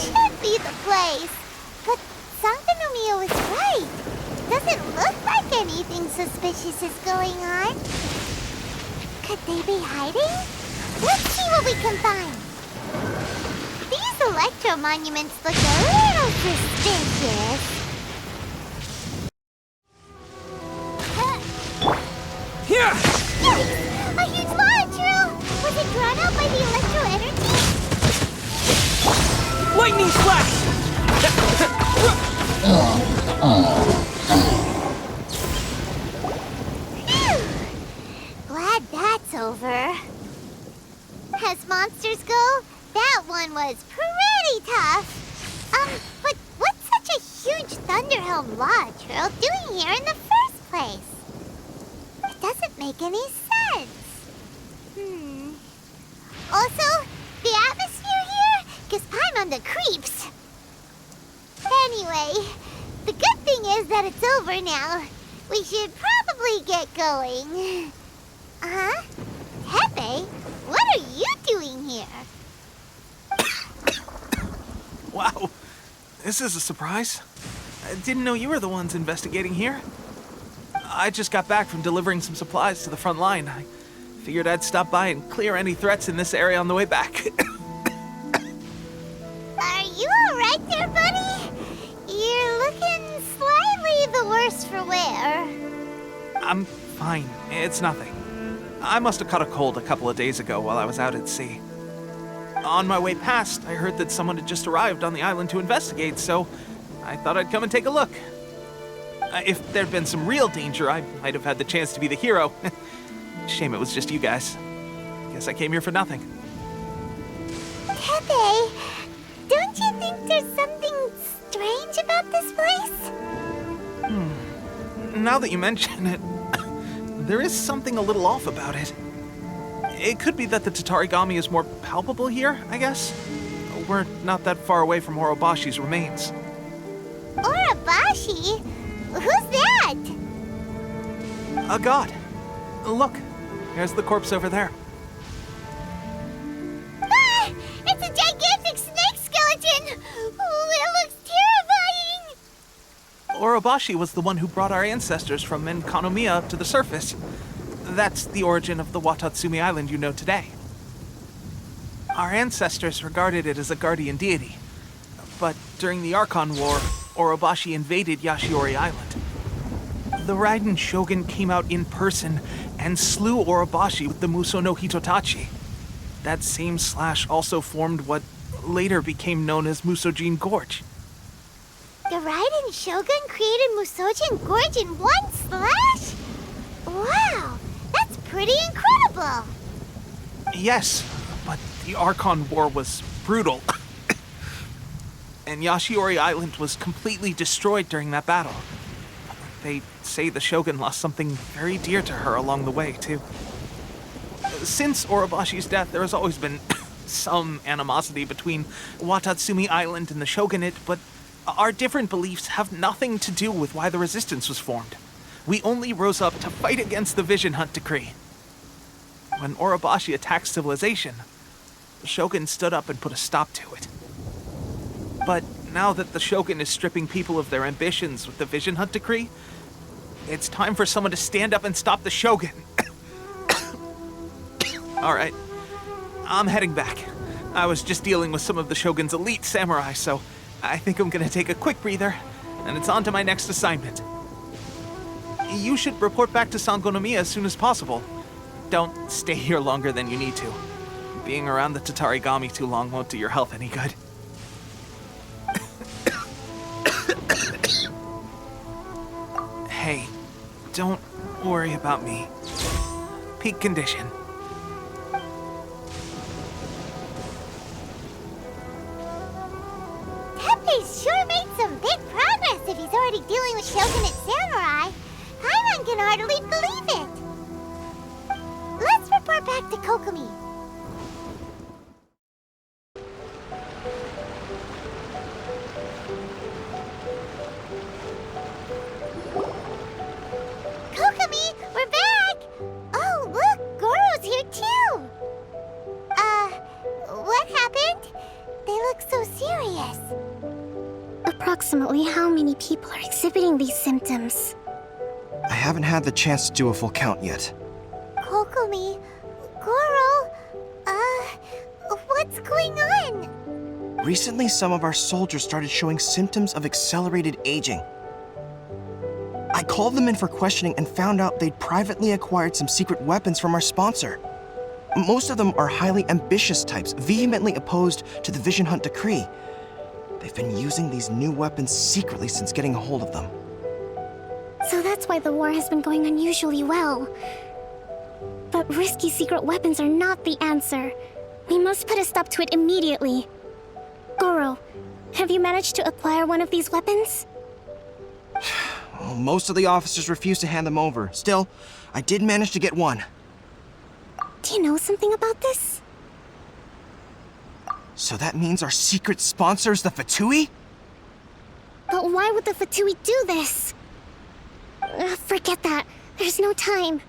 should be the place. But Sangonomiya was right. Doesn't look like anything suspicious is going on. Could they be hiding? Let's see what we can find. These electro monuments look a little suspicious. Here! Yikes! A huge launch drill! Was it drawn out by the electro energy? Lightning flash! Phew! Glad that's over. As monsters go, that one was pretty tough. But what's such a huge Thunderhelm Law drill doing here in the first place? It doesn't make any sense. Also, the atmosphere here gives Paimon the creeps. Anyway, the good thing is that it's over now. We should probably get going. Huh? Pepe, what are you doing here? Wow, this is a surprise. I didn't know you were the ones investigating here. I just got back from delivering some supplies to the front line. I figured I'd stop by and clear any threats in this area on the way back. Are you alright there, buddy? You're looking slightly the worse for wear. I'm fine. It's nothing. I must have caught a cold a couple of days ago while I was out at sea. On my way past, I heard that someone had just arrived on the island to investigate, so I thought I'd come and take a look. If there'd been some real danger, I might have had the chance to be the hero. Shame it was just you guys. Guess I came here for nothing. Pepe, don't you think there's something strange about this place? Now that you mention it, there is something a little off about it. It could be that the Tatarigami is more palpable here, I guess. We're not that far away from Orobashi's remains. Orobashi? Who's that? A god. Look, there's the corpse over there. Ah! It's a gigantic snake skeleton! Oh, it looks terrifying! Orobashi was the one who brought our ancestors from Enkanomiya up to the surface. That's the origin of the Watatsumi Island you know today. Our ancestors regarded it as a guardian deity. But during the Archon War, Orobashi invaded Yashiori Island. The Raiden Shogun came out in person and slew Orobashi with the Muso no Hitotachi. That same slash also formed what later became known as Musojin Gorge. The Raiden Shogun created Musojin Gorge in one slash? Wow, that's pretty incredible! Yes, but the Archon War was brutal. And Yashiori Island was completely destroyed during that battle. They say the Shogun lost something very dear to her along the way, too. Since Orobashi's death, there has always been some animosity between Watatsumi Island and the Shogunate, but our different beliefs have nothing to do with why the resistance was formed. We only rose up to fight against the Vision Hunt Decree. When Orobashi attacked civilization, the Shogun stood up and put a stop to it. But now that the Shogun is stripping people of their ambitions with the Vision Hunt Decree, it's time for someone to stand up and stop the Shogun. All right, I'm heading back. I was just dealing with some of the Shogun's elite samurai, so I think I'm gonna take a quick breather, and it's on to my next assignment. You should report back to Sangonomiya as soon as possible. Don't stay here longer than you need to. Being around the Tatarigami too long won't do your health any good. Hey, don't worry about me. Peak condition. Pepe's sure made some big progress if he's already dealing with Shogunate samurai. Paimon can hardly believe it. Let's report back to Kokomi. Kokomi, we're back! Oh, look, Goro's here too! What happened? They look look so serious. Approximately how many people are exhibiting these symptoms? I haven't had the chance to do a full count yet. Kokomi, Goro, what's going on? Recently, some of our soldiers started showing symptoms of accelerated aging. I called them in for questioning and found out they'd privately acquired some secret weapons from our sponsor. Most of them are highly ambitious types, vehemently opposed to the Vision Hunt decree. They've been using these new weapons secretly since getting a hold of them. So that's why the war has been going unusually well. But risky secret weapons are not the answer. We must put a stop to it immediately. Goro, have you managed to acquire one of these weapons? Well, most of the officers refused to hand them over. Still, I did manage to get one. Do you know something about this? So that means our secret sponsor is the Fatui? But why would the Fatui do this? Forget that. There's no time.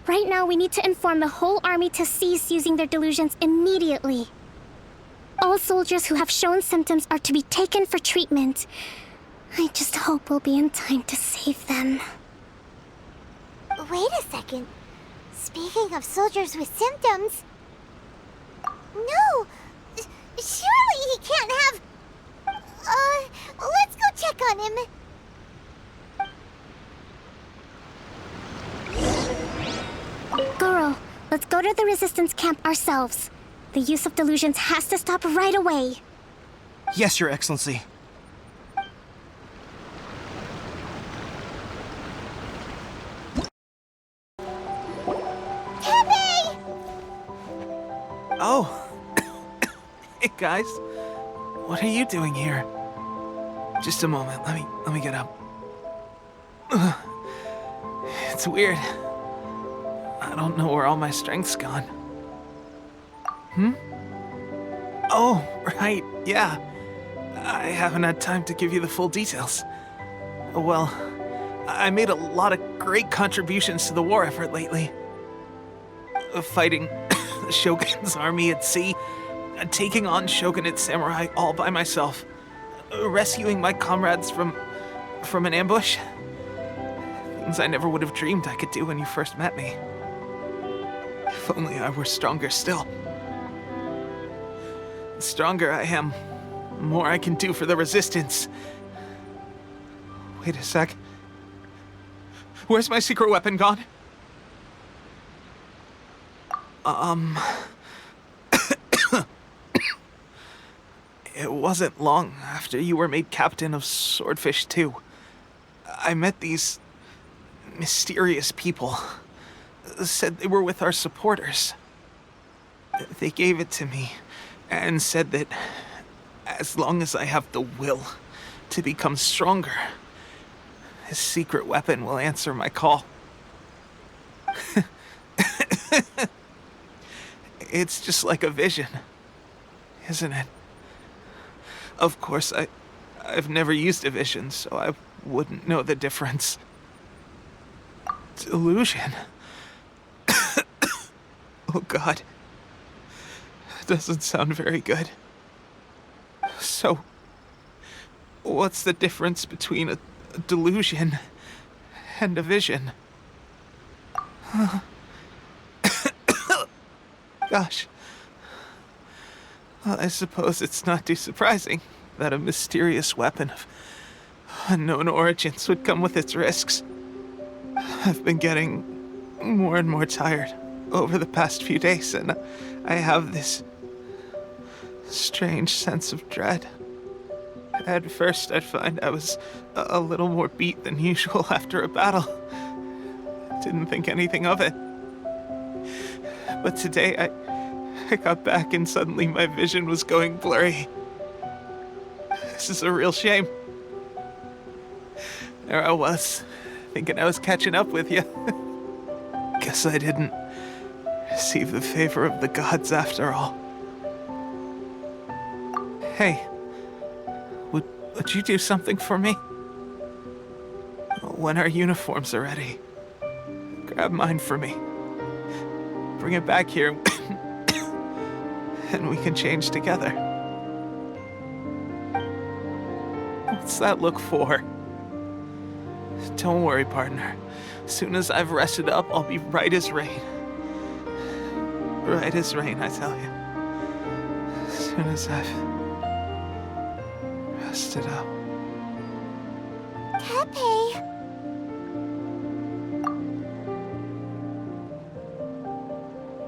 Right now, we need to inform the whole army to cease using their delusions immediately. All soldiers who have shown symptoms are to be taken for treatment. I just hope we'll be in time to save them. Wait a second. Speaking of soldiers with symptoms... No! Surely he can't have... let's go check on him. Goro, let's go to the resistance camp ourselves. The use of delusions has to stop right away. Yes, Your Excellency. Teppei! Oh. Hey, guys. What are you doing here? Just a moment. Let me get up. Ugh. It's weird. I don't know where all my strength's gone. Oh, right, yeah. I haven't had time to give you the full details. Well, I made a lot of great contributions to the war effort lately. Fighting the Shogun's army at sea, taking on Shogunate samurai all by myself, rescuing my comrades from an ambush. Things I never would have dreamed I could do when you first met me. If only I were stronger still. The stronger I am, the more I can do for the Resistance. Wait a sec. Where's my secret weapon gone? It wasn't long after you were made captain of Swordfish 2. I met these mysterious people. Said they were with our supporters. They gave it to me and said that as long as I have the will to become stronger, this secret weapon will answer my call. It's just like a vision, isn't it? Of course, I've never used a vision, so I wouldn't know the difference. Delusion. Oh God. Doesn't sound very good. So, what's the difference between a delusion and a vision? Gosh. Well, I suppose it's not too surprising that a mysterious weapon of unknown origins would come with its risks. I've been getting more and more tired over the past few days, and I have this strange sense of dread. At first, I'd find I was a little more beat than usual after a battle. Didn't think anything of it. But today, I got back and suddenly my vision was going blurry. This is a real shame. There I was, thinking I was catching up with you. Guess I didn't receive the favor of the gods after all. Hey, would you do something for me? When our uniforms are ready, grab mine for me. Bring it back here, and we can change together. What's that look for? Don't worry, partner. As soon as I've rested up, I'll be right as rain. Right as rain, I tell you. As soon as I've rested up. Tepe.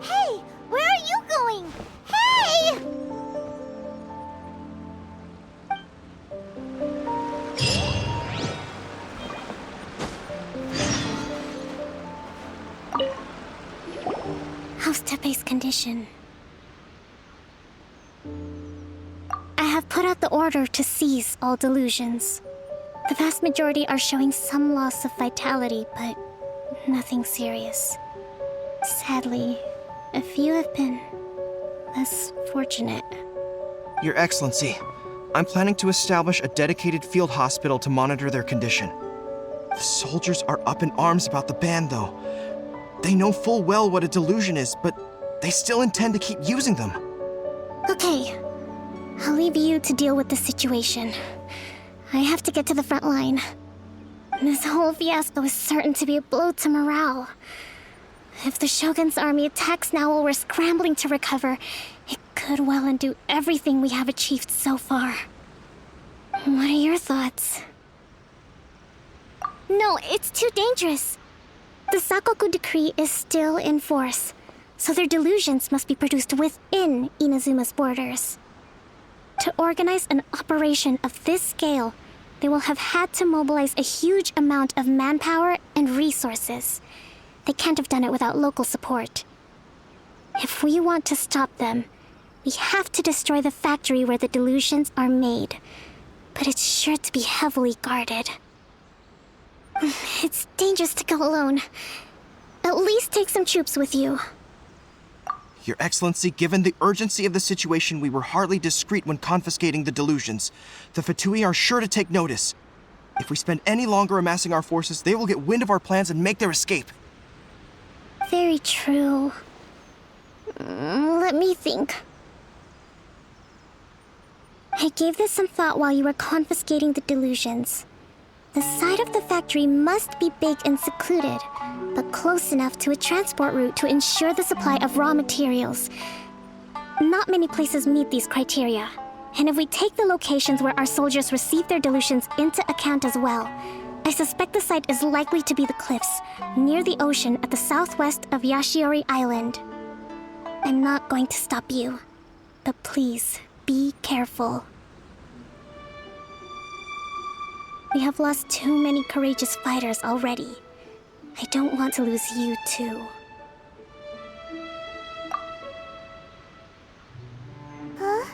Hey, where are you going? Hey! How's Tepe's condition? I have put out the order to seize all delusions. The vast majority are showing some loss of vitality, but nothing serious. Sadly, a few have been less fortunate. Your Excellency, I'm planning to establish a dedicated field hospital to monitor their condition. The soldiers are up in arms about the ban, though. They know full well what a delusion is, but they still intend to keep using them. Okay, I'll leave you to deal with the situation. I have to get to the front line. This whole fiasco is certain to be a blow to morale. If the Shogun's army attacks now while we're scrambling to recover, it could well undo everything we have achieved so far. What are your thoughts? No, it's too dangerous. The Sakoku decree is still in force, so their delusions must be produced within Inazuma's borders. To organize an operation of this scale, they will have had to mobilize a huge amount of manpower and resources. They can't have done it without local support. If we want to stop them, we have to destroy the factory where the delusions are made. But it's sure to be heavily guarded. It's dangerous to go alone. At least take some troops with you. Your Excellency, given the urgency of the situation, we were hardly discreet when confiscating the delusions. The Fatui are sure to take notice. If we spend any longer amassing our forces, they will get wind of our plans and make their escape. Very true. Let me think. I gave this some thought while you were confiscating the delusions. The side of the factory must be big and secluded, but close enough to a transport route to ensure the supply of raw materials. Not many places meet these criteria, and if we take the locations where our soldiers receive their delusions into account as well, I suspect the site is likely to be the cliffs, near the ocean at the southwest of Yashiori Island. I'm not going to stop you, but please, be careful. We have lost too many courageous fighters already. I don't want to lose you too. Huh?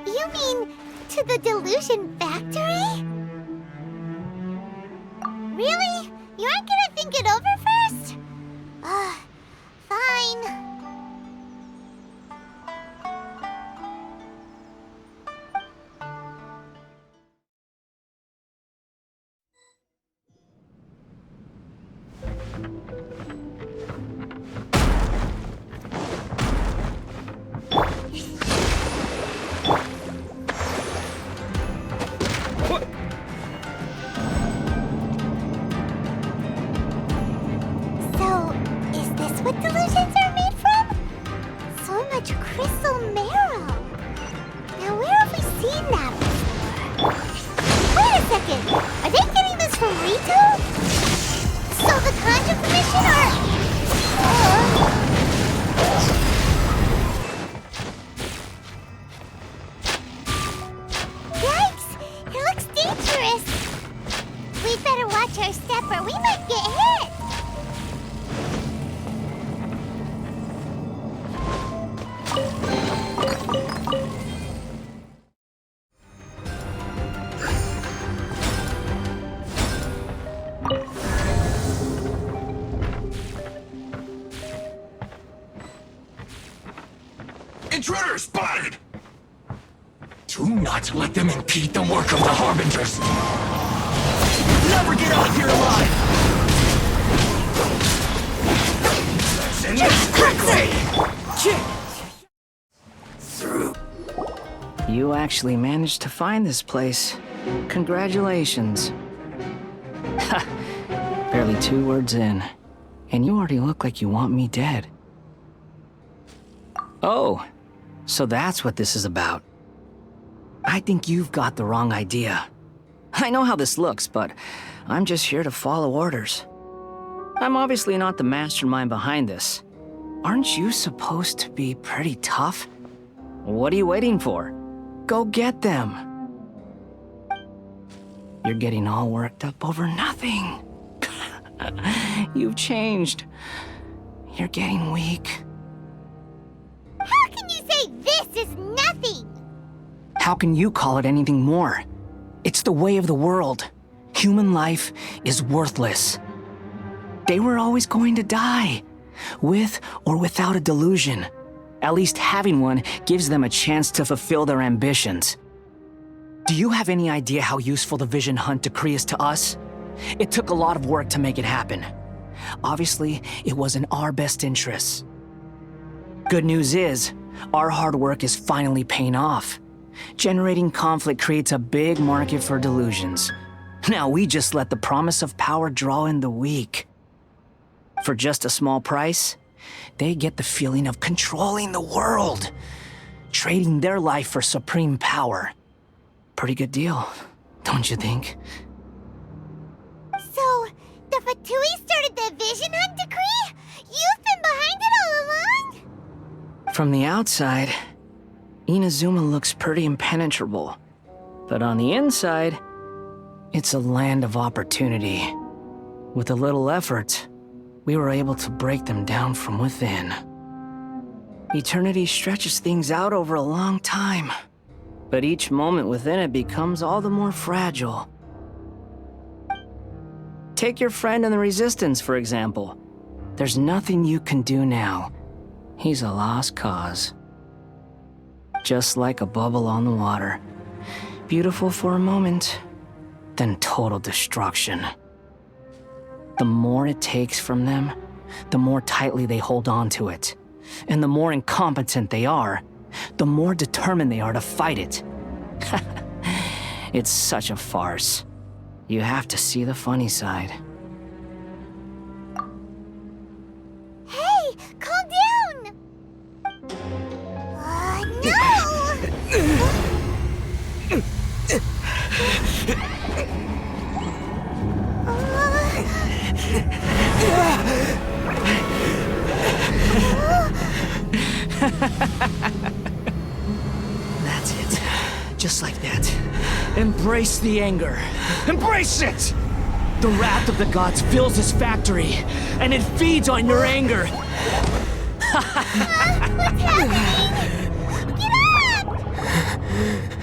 You mean to the delusion factory? Really? You aren't gonna think it over first? Fine. What delusions are made from? So much crystal marrow. Now where have we seen that before? Wait a second. Are they getting this from Rito? So the Conjure Commission Yikes! It looks dangerous. We'd better watch our step or we might get hit. Intruder spotted! Do not let them impede the work of the Harbingers! Never get out of here alive! Send this quickly! You actually managed to find this place. Congratulations. Ha! Barely 2 words in, and you already look like you want me dead. Oh, so that's what this is about. I think you've got the wrong idea. I know how this looks, but I'm just here to follow orders. I'm obviously not the mastermind behind this. Aren't you supposed to be pretty tough? What are you waiting for? Go get them. You're getting all worked up over nothing. You've changed. You're getting weak. How can you say this is nothing? How can you call it anything more? It's the way of the world. Human life is worthless. They were always going to die, with or without a delusion. At least having one gives them a chance to fulfill their ambitions. Do you have any idea how useful the Vision Hunt decree is to us? It took a lot of work to make it happen. Obviously, it was in our best interests. Good news is, our hard work is finally paying off. Generating conflict creates a big market for delusions. Now we just let the promise of power draw in the weak. For just a small price, they get the feeling of controlling the world, trading their life for supreme power. Pretty good deal, don't you think? So, the Fatui started the Vision Hunt decree? You've been behind it all along? From the outside, Inazuma looks pretty impenetrable. But on the inside, it's a land of opportunity. With a little effort, we were able to break them down from within. Eternity stretches things out over a long time, but each moment within it becomes all the more fragile. Take your friend in the Resistance, for example. There's nothing you can do now. He's a lost cause. Just like a bubble on the water. Beautiful for a moment, then total destruction. The more it takes from them, the more tightly they hold on to it. And the more incompetent they are, the more determined they are to fight it. It's such a farce. You have to see the funny side. Hey, calm down! No! That's it. Just like that. Embrace the anger. Embrace it! The wrath of the gods fills this factory, and it feeds on your anger. What's happening? Get up!